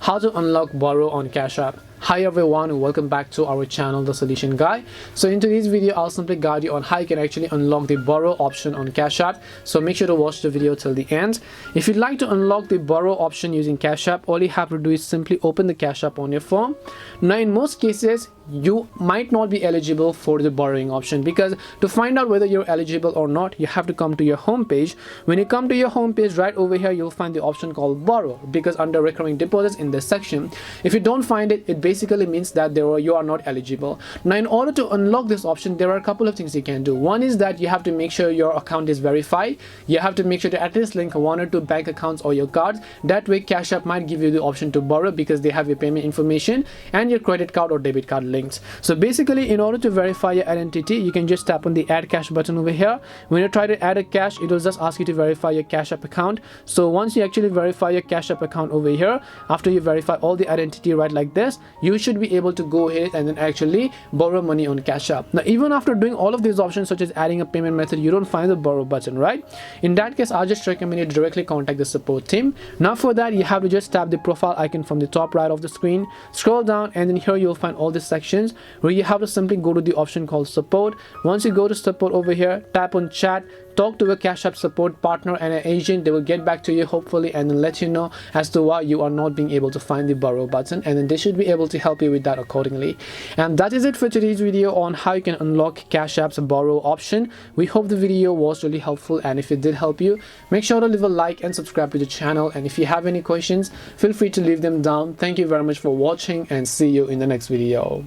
how to unlock borrow on Cash App. Hi everyone and welcome back to our channel, The Solution Guy. So in today's video, I'll simply guide you on how you can actually unlock the borrow option on Cash App. So make sure to watch the video till the end. If you'd like to unlock the borrow option using Cash App, all you have to do is simply open the Cash App on your phone. Now in most cases, you might not be eligible for the borrowing option, because to find out whether you're eligible or not, you have to come to your home page. When you come to your home page, right over here you'll find the option called borrow, because under recurring deposits in this section, if you don't find it, it basically means that you are not eligible. Now in order to unlock this option, there are a couple of things you can do. One is that you have to make sure your account is verified. You have to make sure to at least link 1 or 2 bank accounts or your cards. That way Cash App might give you the option to borrow, because they have your payment information and your credit card or debit card links. So basically, in order to verify your identity, you can just tap on the add cash button over here. When you try to add a cash, it will just ask you to verify your Cash App account. So once you actually verify your Cash App account over here, after you verify all the identity right like this, you should be able to go ahead and then actually borrow money on Cash App. Now even after doing all of these options such as adding a payment method, you don't find the borrow button, right? In that case, I'll just recommend you directly contact the support team. Now for that, you have to just tap the profile icon from the top right of the screen, scroll down, and then here you'll find all these sections where you have to simply go to the option called support. Once you go to support over here, tap on chat, talk to a Cash App support partner and an agent. They will get back to you hopefully and then let you know as to why you are not being able to find the borrow button, and then they should be able to help you with that accordingly. And that is it for today's video on how you can unlock Cash App's borrow option. We hope the video was really helpful, and if it did help you, make sure to leave a like and subscribe to the channel. And if you have any questions, feel free to leave them down. Thank you very much for watching, and see you in the next video.